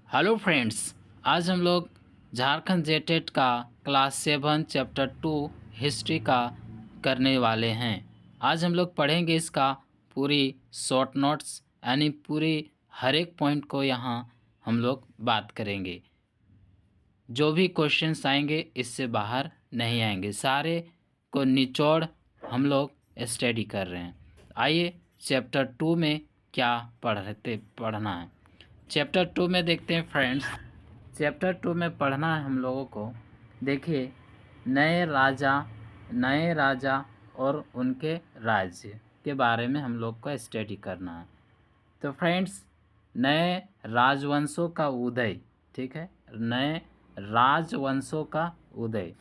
Hello friends, आज हम लोग झारखंड जेटेट का क्लास 7 चैप्टर 2 हिस्ट्री का करने वाले हैं। आज हम लोग पढ़ेंगे इसका पूरी शॉर्ट नोट्स यानी पूरी हर एक पॉइंट को यहाँ हम लोग बात करेंगे। जो भी क्वेश्चंस आएंगे इससे बाहर नहीं आएंगे, सारे को निचोड़ हम लोग स्टडी कर रहे हैं। आइए चैप्टर 2 में क्या पढ़ना है। चैप्टर 2 में देखते हैं फ्रेंड्स। चैप्टर 2 में पढ़ना है हम लोगों को। देखिए, नए राजा और उनके राज्य के बारे में हम लोग को स्टडी करना है। तो फ्रेंड्स, नए राजवंशों का उदय, ठीक है, नए राजवंशों का उदय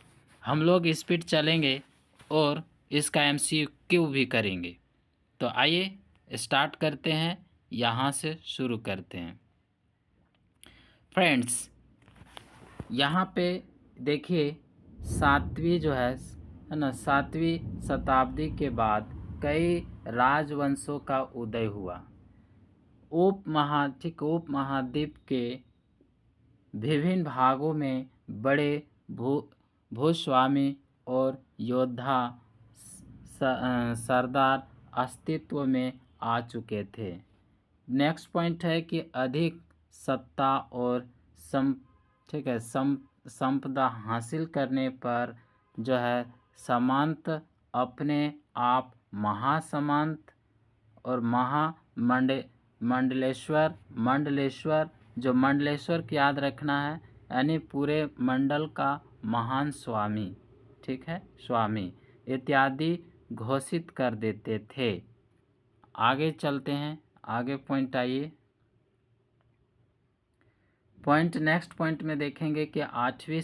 हम लोग स्पीड चलेंगे और इसका MCQ भी करेंगे। तो आइए स्टार्ट करते हैं, यहाँ से शुरू करते हैं। फ्रेंड्स, यहाँ पे देखिए, सातवीं जो है ना, 7वीं शताब्दी के बाद कई राजवंशों का उदय हुआ। उपमहाद्वीप के विभिन्न भागों में बड़े भूस्वामी और योद्धा सरदार अस्तित्व में आ चुके थे। नेक्स्ट पॉइंट है कि अधिक सत्ता और संपदा हासिल करने पर जो है सामंत अपने आप महासामंत और मंडलेश्वर जो मंडलेश्वर की याद रखना है, यानी पूरे मंडल का महान स्वामी, ठीक है, स्वामी इत्यादि घोषित कर देते थे। आगे चलते हैं, आगे पॉइंट आइए। नेक्स्ट पॉइंट में देखेंगे कि 8वीं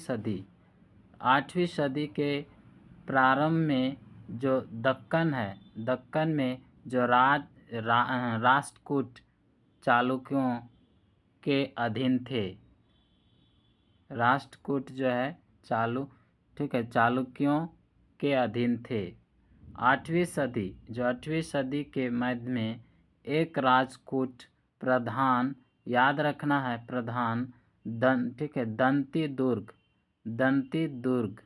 सदी के प्रारंभ में जो दक्कन में जो राष्ट्रकूट चालुक्यों के अधीन थे। राष्ट्रकूट जो है चालुक्यों के अधीन थे। 8वीं सदी के मध्य में एक राजकूट प्रधान, याद रखना है, प्रधान दंती दुर्ग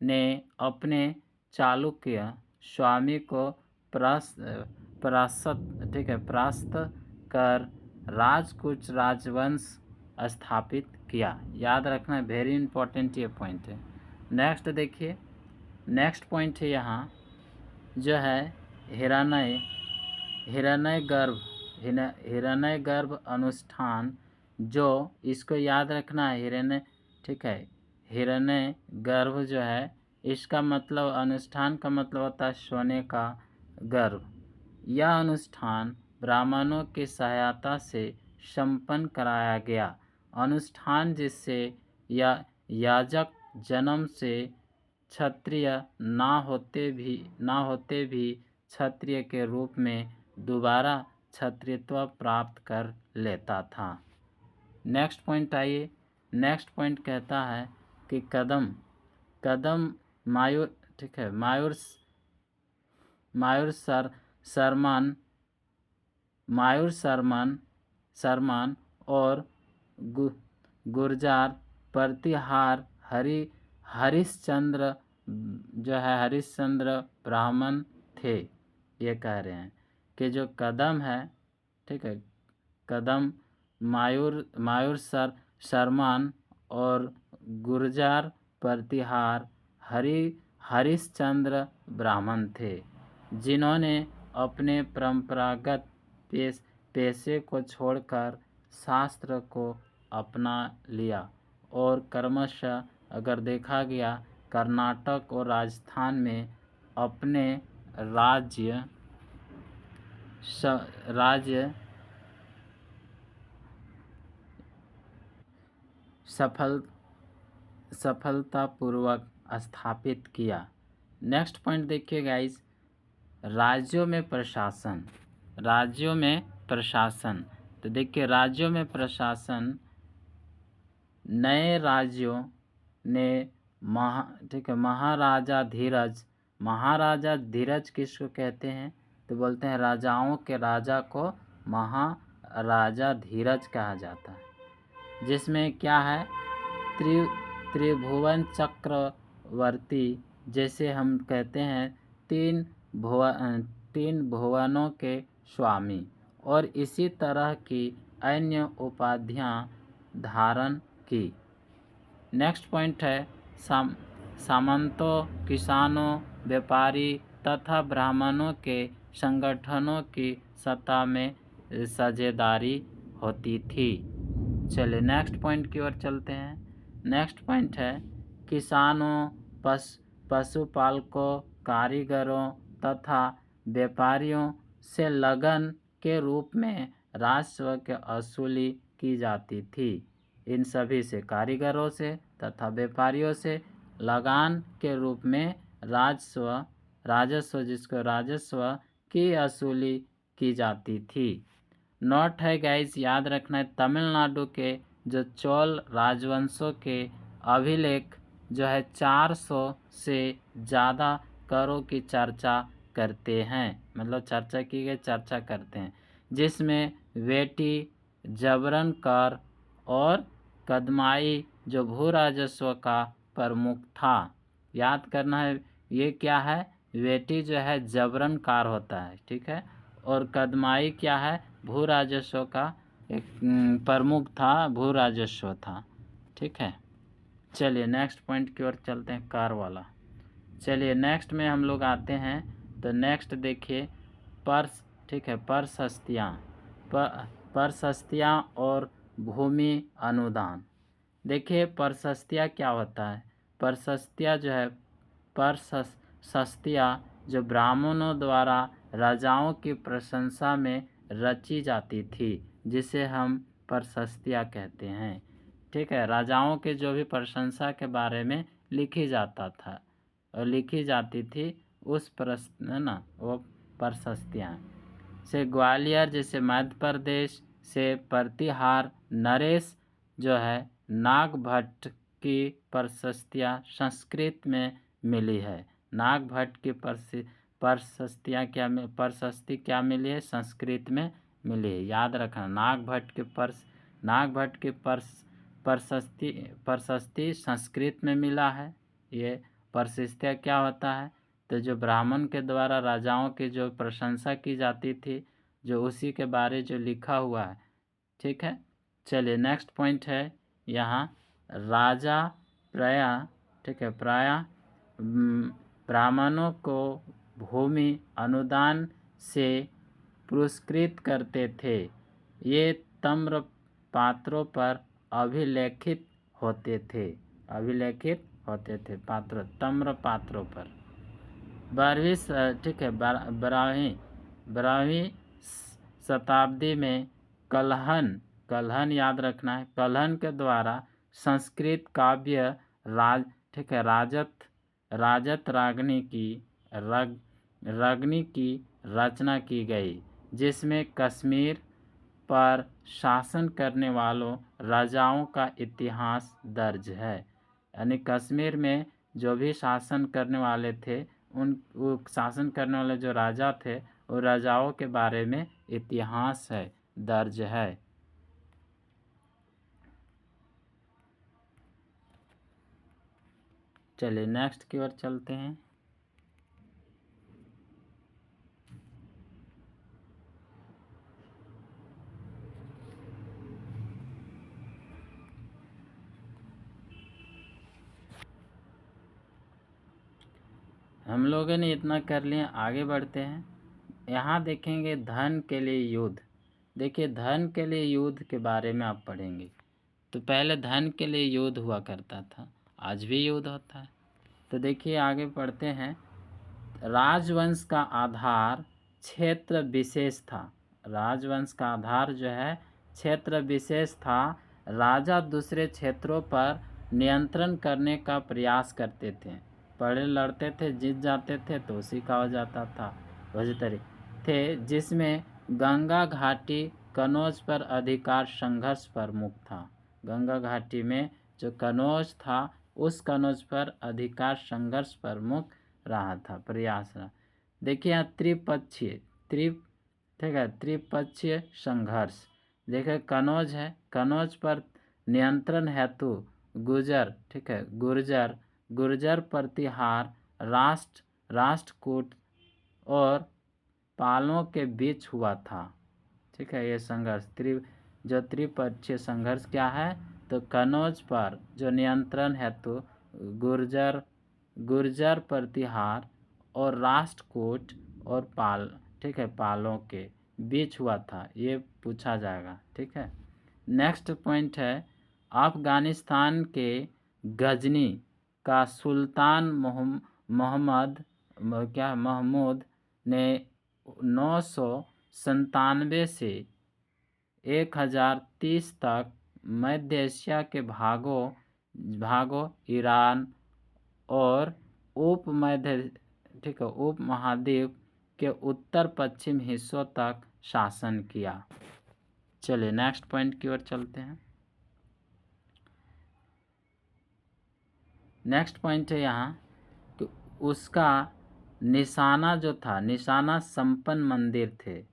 ने अपने चालुक्य स्वामी को परास्त कर राजकूट राजवंश स्थापित किया। याद रखना है, वेरी इंपॉर्टेंट ये पॉइंट है। नेक्स्ट देखिए, नेक्स्ट पॉइंट है यहाँ जो है हिरण्य गर्भ अनुष्ठान, जो इसको याद रखना है, ठीक है, हिरण्य गर्भ जो है, इसका मतलब, अनुष्ठान का मतलब होता है सोने का गर्भ। यह अनुष्ठान ब्राह्मणों की सहायता से संपन्न कराया गया। अनुष्ठान जिससे याजक जन्म से क्षत्रिय ना होते भी क्षत्रिय के रूप में दोबारा क्षत्रियत्व प्राप्त कर लेता था। नेक्स्ट पॉइंट आइए। नेक्स्ट पॉइंट कहता है कि कदम मायूर, ठीक है, मायूर शर्मन और गुर्जार प्रतिहार हरिश्चंद्र जो है, हरिश्चंद्र ब्राह्मण थे। ये कह रहे हैं कि जो कदम है, ठीक है, कदम मायूर शर्मन और गुर्जार प्रतिहार हरिश्चंद्र ब्राह्मण थे, जिन्होंने अपने परंपरागत पेशे को छोड़कर शास्त्र को अपना लिया और क्रमशः, अगर देखा गया, कर्नाटक और राजस्थान में अपने राज्य सफलतापूर्वक स्थापित किया। नेक्स्ट पॉइंट देखिए गाइस, राज्यों में प्रशासन। तो देखिए, राज्यों में प्रशासन, नए राज्यों ने महाराजा धीरज किसको कहते हैं? तो बोलते हैं राजाओं के राजा को महाराजा धीरज कहा जाता है। जिसमें क्या है, त्रि त्रिभुवन चक्रवर्ती, जैसे हम कहते हैं तीन भुवनों के स्वामी, और इसी तरह की अन्य उपाधियां धारण की। नेक्स्ट पॉइंट है सामंतों, किसानों, व्यापारी तथा ब्राह्मणों के संगठनों की सत्ता में साझेदारी होती थी। चलिए नेक्स्ट पॉइंट की ओर चलते हैं। नेक्स्ट पॉइंट है किसानों, पशुपालकों, कारीगरों तथा व्यापारियों से लगन के रूप में राजस्व की वसूली की जाती थी। इन सभी से, कारीगरों से तथा व्यापारियों से लगान के रूप में राजस्व जिसको राजस्व की वसूली की जाती थी। नोट है गाइस, याद रखना है, तमिलनाडु के जो चोल राजवंशों के अभिलेख जो है 400 से ज़्यादा करों की चर्चा करते हैं, मतलब चर्चा की गई, चर्चा करते हैं, जिसमें वेटी, जबरन कर और कदमाई जो भू राजस्व का प्रमुख था। याद करना है, ये क्या है, वेटी जो है जबरन कार होता है, ठीक है, और कदमाई क्या है, भू राजस्व का एक प्रमुख था, भू राजस्व था, ठीक है। चलिए नेक्स्ट पॉइंट की ओर चलते हैं, कार वाला। चलिए नेक्स्ट में हम लोग आते हैं, तो नेक्स्ट देखिए पर्स, ठीक है, प्रशस्तियाँ और भूमि अनुदान। देखिए प्रशस्तियाँ क्या होता है, प्रशस्तियाँ जो है, प्रशस्तियाँ जो ब्राह्मणों द्वारा राजाओं की प्रशंसा में रची जाती थी, जिसे हम प्रशस्तियाँ कहते हैं, ठीक है। राजाओं के जो भी प्रशंसा के बारे में लिखी जाता था और लिखी जाती थी, उस वो प्रशस्तियाँ से ग्वालियर, जैसे मध्य प्रदेश से प्रतिहार नरेश जो है नागभट्ट की प्रशस्तियाँ संस्कृत में मिली है। नागभट्ट की प्रशस्तियाँ प्रशस्ति क्या मिली है, संस्कृत में मिली है। याद रखना, नागभट्ट की प्रशस्ति संस्कृत में मिला है। ये प्रशस्तियाँ क्या होता है, तो जो ब्राह्मण के द्वारा राजाओं की जो प्रशंसा की जाती थी, जो उसी के बारे जो लिखा हुआ है, ठीक है। चलिए नेक्स्ट पॉइंट है यहाँ राजा प्रायः, ठीक है, प्रायः ब्राह्मणों को भूमि अनुदान से पुरस्कृत करते थे। ये तम्र पात्रों पर अभिलेखित होते थे, पात्र, तम्र पात्रों पर। 12वीं, ठीक है, 12वीं शताब्दी में कल्हन याद रखना है, कल्हन के द्वारा संस्कृत काव्य ठीक है, राजत रागनी की रचना की गई, जिसमें कश्मीर पर शासन करने वालों राजाओं का इतिहास दर्ज है। यानी कश्मीर में जो भी शासन करने वाले थे, वो शासन करने वाले जो राजा थे, वो राजाओं के बारे में इतिहास है, दर्ज है। चलिए नेक्स्ट की ओर चलते हैं। हम लोगों ने इतना कर लिया, आगे बढ़ते हैं। यहाँ देखेंगे धन के लिए युद्ध। देखिए धन के लिए युद्ध के बारे में आप पढ़ेंगे, तो पहले धन के लिए युद्ध हुआ करता था, आज भी युद्ध होता है। तो देखिए आगे पढ़ते हैं। राजवंश का आधार क्षेत्र विशेष था। राजवंश का आधार जो है क्षेत्र विशेष था। राजा दूसरे क्षेत्रों पर नियंत्रण करने का प्रयास करते थे, पड़े लड़ते थे, जीत जाते थे तो उसी का हो जाता था। वजीतरी थे, जिसमें गंगा घाटी कनौज पर अधिकार संघर्ष प्रमुख था। गंगा घाटी में जो कनौज था, उस कनौज पर अधिकार संघर्ष प्रमुख रहा था, प्रयास रहा। देखिए यहाँ त्रिपक्षीय संघर्ष। देखिए कनौज है, कनौज पर नियंत्रण हेतु गुर्जर, ठीक है, गुर्जर प्रतिहार राष्ट्रकूट और पालों के बीच हुआ था। ठीक है, ये संघर्ष जो त्रिपक्षीय संघर्ष क्या है, तो कनौज पर जो नियंत्रण हेतु गुर्जर प्रतिहार और राष्ट्रकूट और ठीक है, पालों के बीच हुआ था, ये पूछा जाएगा। ठीक है, नेक्स्ट पॉइंट है अफगानिस्तान के गजनी का सुल्तान महमूद ने 997 से 1030 तक मध्य एशिया के भागों ईरान और उप महाद्वीप के उत्तर पश्चिम हिस्सों तक शासन किया। चलिए नेक्स्ट पॉइंट की ओर चलते हैं। नेक्स्ट पॉइंट है यहाँ कि उसका निशाना जो था, निशाना संपन्न मंदिर थे,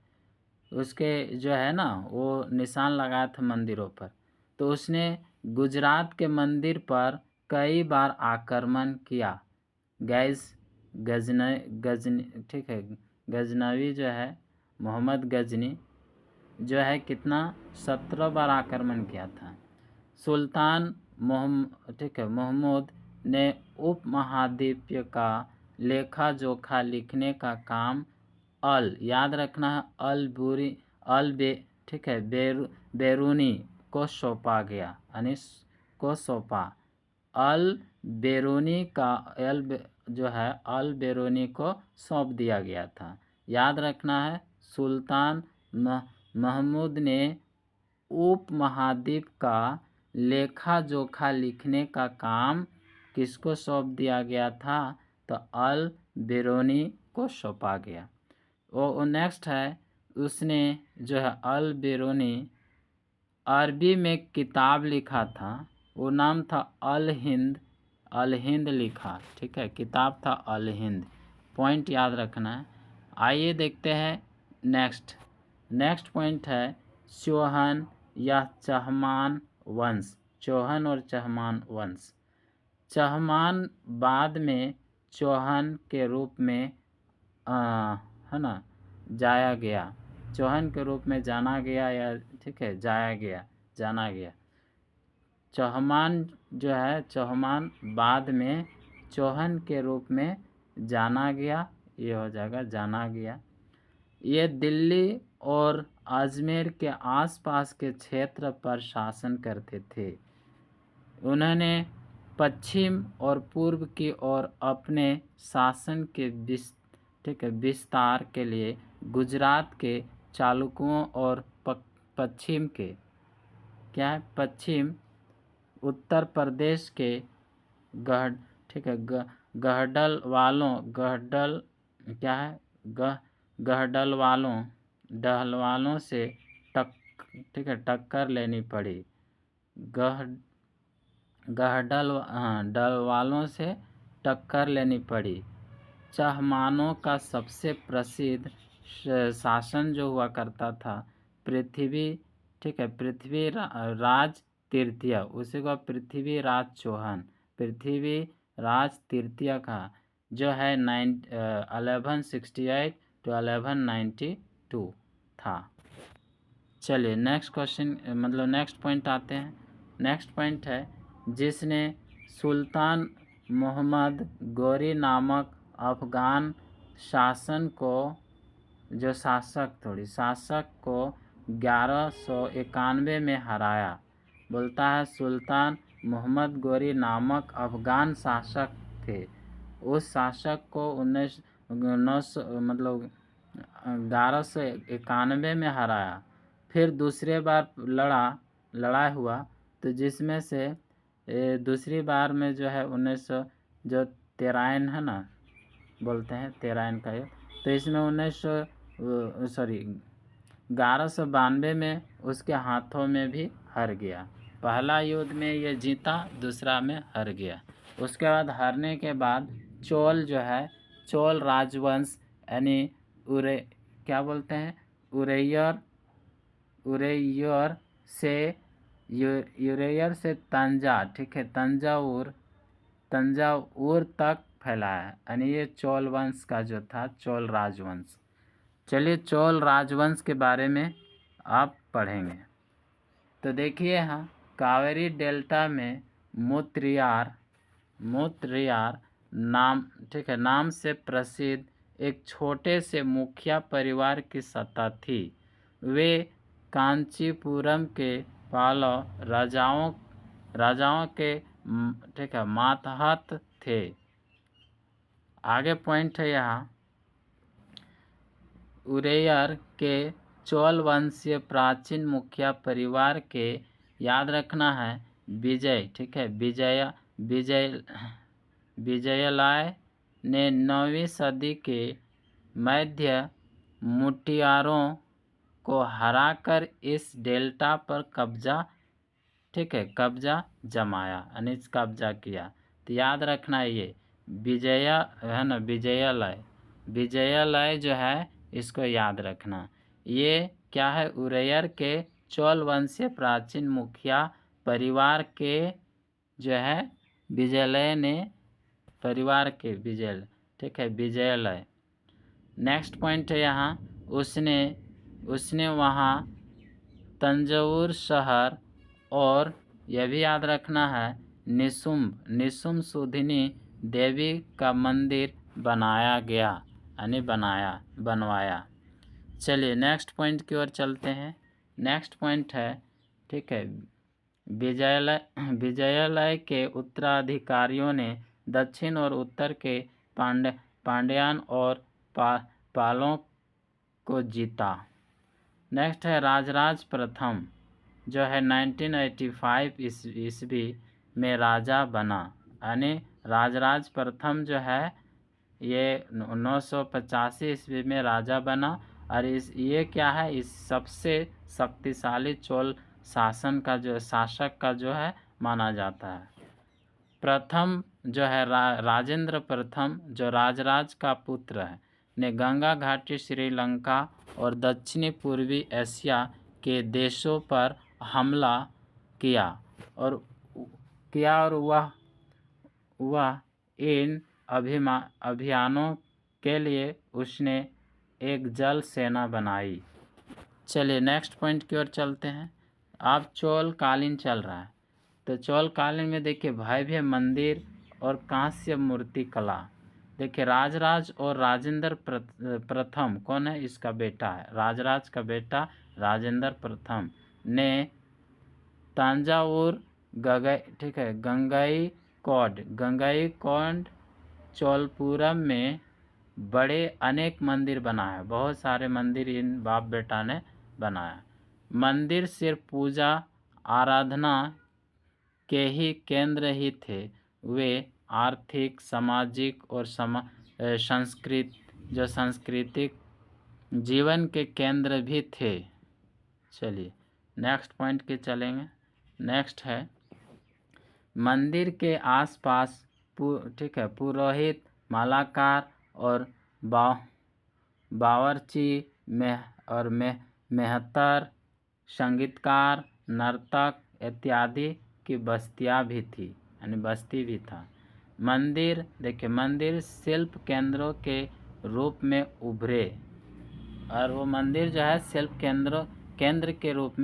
उसके जो है ना वो निशान लगाया था मंदिरों पर। तो उसने गुजरात के मंदिर पर कई बार आक्रमण किया। गजनी, ठीक है, गजनवी जो है मोहम्मद गजनी जो है कितना 17 बार आक्रमण किया था। सुल्तान महमूद ने उपमहाद्वीप का लेखा जोखा लिखने का काम याद रखना है, ठीक है, बेरूनी को सौंपा गया, यानी को सौंपा। बेरूनी का जो है बेरूनी को सौंप दिया गया था। याद रखना है, सुल्तान महमूद ने उपमहाद्वीप का लेखा जोखा लिखने का काम किसको सौंप दिया गया था, तो बेरूनी को सौंपा गया। और नेक्स्ट है उसने जो है बेरूनी अरबी में किताब लिखा था, वो नाम था अल हिंद लिखा। ठीक है, किताब था अल हिंद। पॉइंट याद रखना है। आइए देखते हैं नेक्स्ट पॉइंट है चौहान या चहमान वंश। चौहान और चहमान वंश। चहमान बाद में चौहान के रूप में है ना जाया गया, चौहान के रूप में जाना गया, या ठीक है जाना गया। चौहान जो है, चौहान बाद में चौहान के रूप में जाना गया, ये हो जाएगा जाना गया। ये दिल्ली और अजमेर के आसपास के क्षेत्र पर शासन करते थे। उन्होंने पश्चिम और पूर्व की ओर अपने शासन के विस्तार के लिए गुजरात के चालुक्यों और पश्चिम के पश्चिम उत्तर प्रदेश के डहलवालों से टक्कर लेनी पड़ी। डहलवालों से टक्कर लेनी पड़ी। चहमानों का सबसे प्रसिद्ध शासन जो हुआ करता था पृथ्वीराज तृतीय, उसी को पृथ्वीराज चौहान, पृथ्वीराज तृतीय का जो है 1168 to 1192 था। चलिए नेक्स्ट क्वेश्चन नेक्स्ट पॉइंट आते हैं। नेक्स्ट पॉइंट है जिसने सुल्तान मोहम्मद गोरी नामक अफगान शासक को 1191 में हराया। बोलता है सुल्तान मोहम्मद गोरी नामक अफगान शासक थे, उस शासक को 1191 में हराया। फिर दूसरे बार लड़ाई हुआ, तो जिसमें से दूसरी बार में जो है 1913 है ना, बोलते हैं 13 का ये, तो इसमें 1192 में उसके हाथों में भी हार गया। पहला युद्ध में ये जीता, दूसरा में हार गया। उसके बाद हारने के बाद चोल राजवंश यानी उरैयर से यूरेयर से तंजा, ठीक है, तंजावुर तक फैला है। यानी ये चोल वंश का जो था, चोल राजवंश। चलिए चोल राजवंश के बारे में आप पढ़ेंगे। तो देखिए यहाँ कावेरी डेल्टा में मुत्रियार नाम, ठीक है, नाम से प्रसिद्ध एक छोटे से मुखिया परिवार की सत्ता थी। वे कांचीपुरम के पालव राजाओं के, ठीक है, मातहत थे। आगे पॉइंट है यहाँ, उरेयर के चोल वंशीय प्राचीन मुखिया परिवार के याद रखना है विजय, ठीक है, विजयलाय ने 9वीं सदी के मध्य मुटियारों को हराकर इस डेल्टा पर कब्जा, ठीक है, कब्जा जमाया, यानी कब्जा किया। तो याद रखना है ये विजया है ना, विजयलाय जो है इसको याद रखना। ये क्या है, उरेयर के चोल वंशीय प्राचीन मुखिया परिवार के जो है विजयलय ने परिवार के विजय, ठीक है, विजयलय। नेक्स्ट पॉइंट है यहाँ, उसने वहाँ तंजौर शहर और यह भी याद रखना है निशुम्भ सुधिनी देवी का मंदिर बनाया गया, यानी बनवाया। चलिए नेक्स्ट पॉइंट की ओर चलते हैं। नेक्स्ट पॉइंट है, ठीक है, विजयलय के उत्तराधिकारियों ने दक्षिण और उत्तर के पांड्यान और पालों को जीता। नेक्स्ट है राजराज प्रथम जो है 1985 ईस्वी में राजा बना, यानी राजराज प्रथम जो है ये 985 ईस्वी में राजा बना। और ये क्या है, इस सबसे शक्तिशाली चोल शासक का जो है माना जाता है। प्रथम जो है राजेंद्र प्रथम जो राजराज का पुत्र है, ने गंगा घाटी, श्रीलंका और दक्षिणी पूर्वी एशिया के देशों पर हमला किया और वह इन अभियानों के लिए उसने एक जल सेना बनाई। चलिए नेक्स्ट पॉइंट की ओर चलते हैं। अब चोल कालीन चल रहा है, तो चोल कालीन में देखिए भव्य मंदिर और कांस्य मूर्ति कला। देखिए राजराज और राजेंद्र प्रथम कौन है, इसका बेटा है, राजराज का बेटा राजेंद्र प्रथम ने तंजावुर ठीक है गंगईकोंड चोलपुरम में बड़े अनेक मंदिर बनाए, बहुत सारे मंदिर इन बाप बेटा ने बनाया। मंदिर सिर्फ पूजा आराधना के ही केंद्र ही थे, वे आर्थिक, सामाजिक और सांस्कृतिक जीवन के केंद्र भी थे। चलिए नेक्स्ट पॉइंट के चलेंगे। नेक्स्ट है मंदिर के आसपास ठीक है पुरोहित, मालाकार और बावर्ची मेहतर, संगीतकार, नर्तक इत्यादि की बस्तियां भी थी, यानी बस्ती भी था। मंदिर देखिए मंदिर शिल्प केंद्रों के रूप में उभरे, और वो मंदिर जो है शिल्प केंद्र के रूप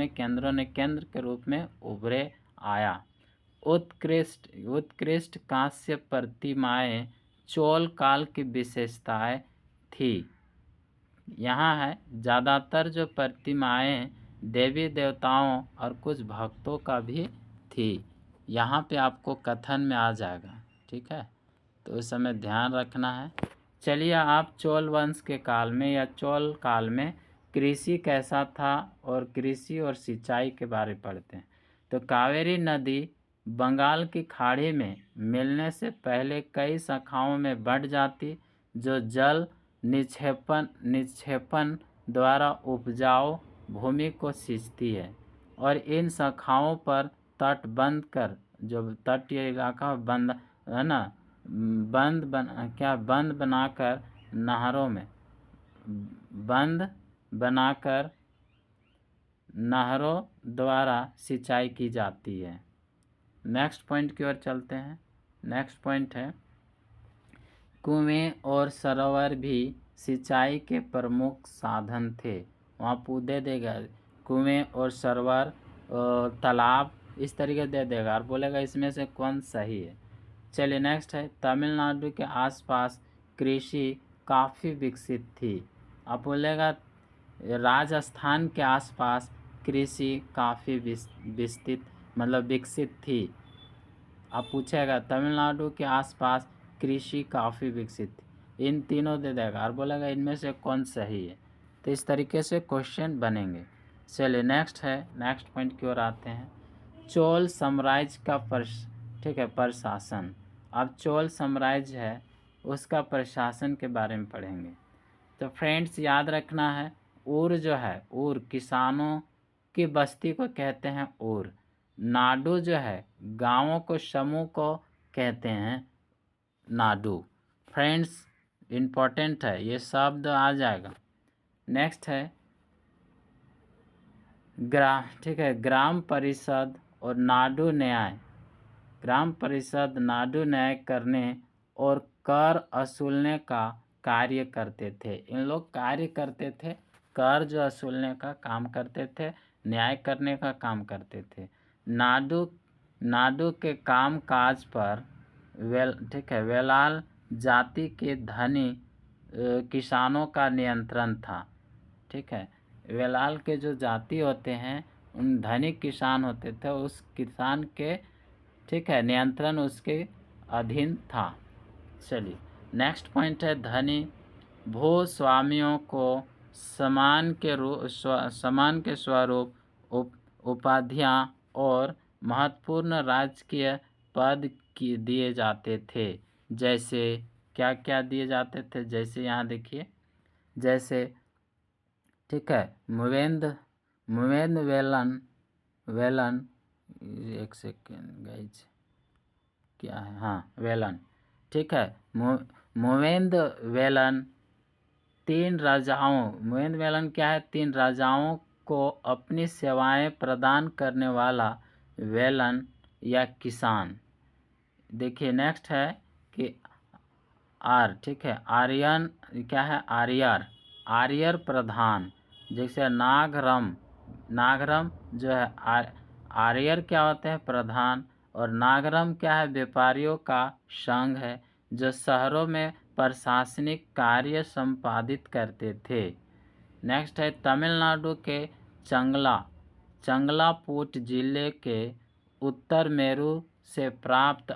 में उभरे आया। उत्कृष्ट कांस्य प्रतिमाएं चोल काल की विशेषताएं थी। यहाँ है ज़्यादातर जो प्रतिमाएं देवी देवताओं और कुछ भक्तों का भी थी। यहाँ पे आपको कथन में आ जाएगा, ठीक है, तो उस समय ध्यान रखना है। चलिए आप चोल वंश के काल में या चोल काल में कृषि कैसा था और कृषि और सिंचाई के बारे में पढ़ते हैं। तो कावेरी नदी बंगाल की खाड़ी में मिलने से पहले कई शाखाओं में बढ़ जाती, जो जल निक्षेपण द्वारा उपजाऊ भूमि को सींचती है, और इन शाखाओं पर तटबंध कर, जो तटीय इलाका बंद है ना, बंद बनाकर नहरों में नहरों द्वारा सिंचाई की जाती है। नेक्स्ट पॉइंट की ओर चलते हैं। नेक्स्ट पॉइंट है कुएं और सरोवर भी सिंचाई के प्रमुख साधन थे। वहाँ पूछ दे देगा कुएं और सरोवर तालाब इस तरीके दे देगा और बोलेगा इसमें से कौन सही है। चलिए नेक्स्ट है तमिलनाडु के आसपास कृषि काफ़ी विकसित थी। अब बोलेगा राजस्थान के आसपास कृषि काफ़ी विकसित थी। अब पूछेगा तमिलनाडु के आसपास कृषि काफ़ी विकसित थी। इन तीनों दे देगा और बोलेगा इनमें से कौन सही है। तो इस तरीके से क्वेश्चन बनेंगे। चलिए नेक्स्ट है, नेक्स्ट पॉइंट की ओर आते हैं। चोल साम्राज्य का प्रशासन। अब चोल साम्राज्य है उसका प्रशासन के बारे में पढ़ेंगे। तो फ्रेंड्स याद रखना है ऊर जो है ऊर किसानों की बस्ती को कहते हैं ऊर। नाडु जो है गांवों को समूह को कहते हैं नाडु। फ्रेंड्स इम्पोर्टेंट है ये शब्द आ जाएगा। नेक्स्ट है ग्राम परिषद और नाडु न्याय। ग्राम परिषद नाडु न्याय करने और कर वसूलने का कार्य करते थे। इन लोग कार्य करते थे, कर जो वसूलने का काम करते थे, न्याय करने का काम करते थे। नाडु के काम काज पर वेलाल जाति के धनी किसानों का नियंत्रण था। ठीक है, वेलाल के जो जाति होते हैं उन धनिक किसान होते थे, उस किसान के नियंत्रण उसके अधीन था। चलिए नेक्स्ट पॉइंट है धनी भूस्वामियों को समान के स्वरूप उपाधियां और महत्वपूर्ण राजकीय पद दिए जाते थे। जैसे क्या क्या दिए जाते थे, जैसे यहाँ देखिए, जैसे मुवेंद वेलन एक सेकेंड गाइज क्या है, हाँ वेलन। ठीक है, मुवेंद वेलन मुवेंद वेलन क्या है, 3 राजाओं को अपनी सेवाएं प्रदान करने वाला वेलन या किसान। देखिए नेक्स्ट है कि आर्यन क्या है, आर्यर प्रधान। जैसे नागरम जो है आर्यर क्या होते हैं, प्रधान। और नागरम क्या है, व्यापारियों का संघ है जो शहरों में प्रशासनिक कार्य संपादित करते थे। नेक्स्ट है तमिलनाडु के चंगलापुट जिले के उत्तर मेरू से प्राप्त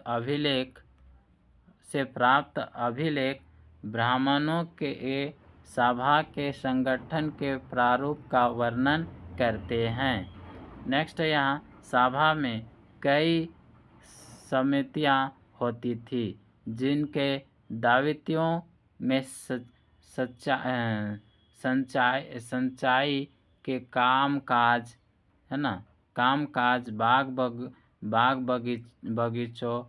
अभिलेख ब्राह्मणों के सभा के संगठन के प्रारूप का वर्णन करते हैं। नेक्स्ट है यहाँ सभा में कई समितियाँ होती थी जिनके दायित्वों में संचाई के कामकाज है ना, कामकाज बगीचों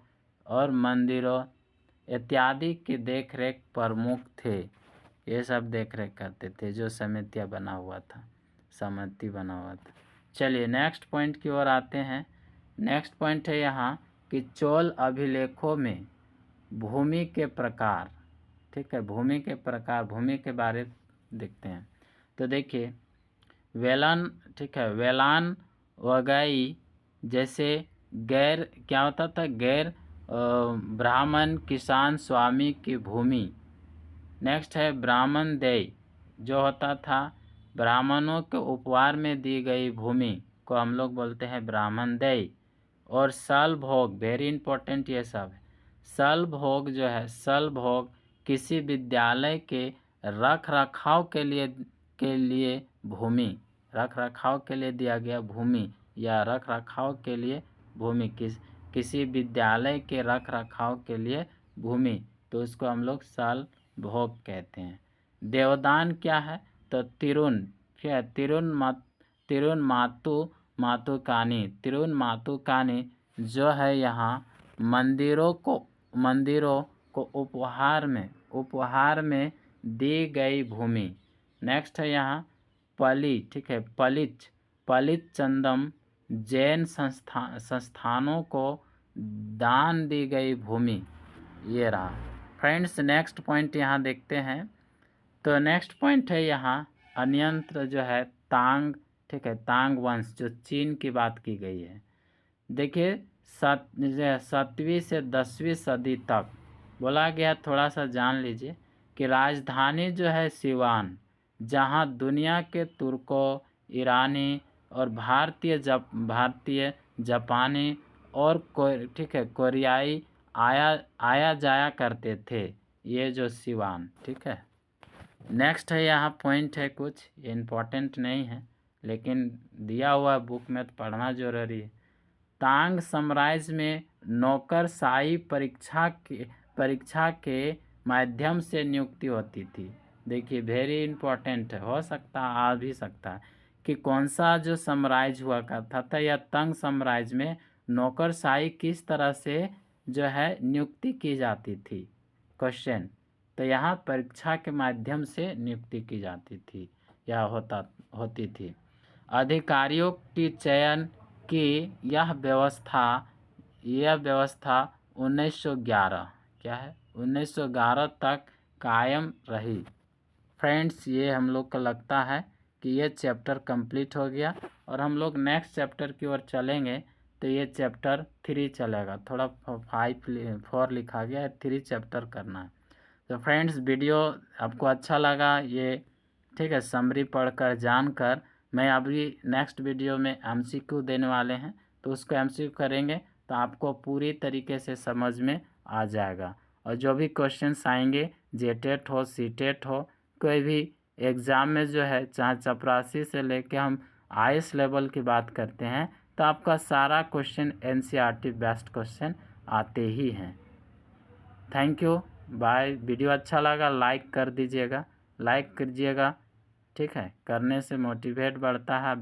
और मंदिरों इत्यादि की देखरेख प्रमुख थे। ये सब देखरेख करते थे, जो समिति बना हुआ था। चलिए नेक्स्ट पॉइंट की ओर आते हैं। नेक्स्ट पॉइंट है यहाँ कि चोल अभिलेखों में भूमि के प्रकार। ठीक है, भूमि के प्रकार, भूमि के बारे देखते हैं। तो देखिए वेलान, वेलान वगाई जैसे गैर क्या होता था, गैर ब्राह्मण किसान स्वामी की भूमि। नेक्स्ट है ब्राह्मण देय, जो होता था ब्राह्मणों के उपहार में दी गई भूमि को हम लोग बोलते हैं ब्राह्मण देय। और सल भोग, वेरी इंपॉर्टेंट ये सब है। सल भोग जो है, सल भोग किसी विद्यालय के रख रखाव के लिए भूमि, रख रखाव के लिए दिया गया भूमि, या रख रखाव के लिए भूमि, किसी विद्यालय के रख रखाव के लिए भूमि, तो उसको हम लोग सल भोग कहते हैं। देवदान क्या है, तो तिरुन मातुकानी जो है यहाँ मंदिरों को उपहार में दी गई भूमि। नेक्स्ट है यहाँ पली, पलिच पलित चंदम जैन संस्थानों को दान दी गई भूमि। ये रहा फ्रेंड्स। नेक्स्ट पॉइंट यहाँ देखते हैं। तो नेक्स्ट पॉइंट है यहाँ अन्यंत्र जो है तांग, ठीक है, तांग वंश जो चीन की बात की गई है। देखिए 7वीं से 10वीं सदी तक बोला गया, थोड़ा सा जान लीजिए कि राजधानी जो है सिवान, जहाँ दुनिया के तुर्कों, ईरानी और भारतीय जापानी और ठीक है कोरियाई आया जाया करते थे, ये जो सिवान, ठीक है। नेक्स्ट है यहाँ पॉइंट है कुछ इम्पोर्टेंट नहीं है लेकिन दिया हुआ बुक में तो पढ़ना जरूरी है। तांग साम्राज्य में नौकरशाही परीक्षा के माध्यम से नियुक्ति होती थी। देखिए वेरी इंपॉर्टेंट है, हो सकता आ भी सकता है कि कौन सा जो साम्राज्य हुआ करता था या तंग साम्राज्य में नौकरशाही किस तरह से जो है नियुक्ति की जाती थी। क्वेश्चन, तो यहाँ परीक्षा के माध्यम से नियुक्ति की जाती थी या होती थी। अधिकारियों की चयन की यह व्यवस्था 1911 क्या है 1911 तक कायम रही। फ्रेंड्स ये हम लोग को लगता है कि ये चैप्टर कंप्लीट हो गया और हम लोग नेक्स्ट चैप्टर की ओर चलेंगे। तो ये चैप्टर 3 चलेगा, थोड़ा 4 लिखा गया है, 3 चैप्टर करना है। तो फ्रेंड्स वीडियो आपको अच्छा लगा ये, ठीक है, समरी पढ़कर जानकर, मैं अभी नेक्स्ट वीडियो में MCQ देने वाले हैं तो उसको MCQ करेंगे तो आपको पूरी तरीके से समझ में आ जाएगा। और जो भी क्वेश्चंस आएंगे जेटेट हो सीटेट हो कोई भी एग्ज़ाम में जो है, चाहे चपरासी से लेके हम IAS लेवल की बात करते हैं तो आपका सारा क्वेश्चन NCERT बेस्ट क्वेश्चन आते ही हैं। Thank you, bye. वीडियो अच्छा लगा लाइक कर दीजिएगा, लाइक कीजिएगा, ठीक है, करने से मोटिवेट बढ़ता है।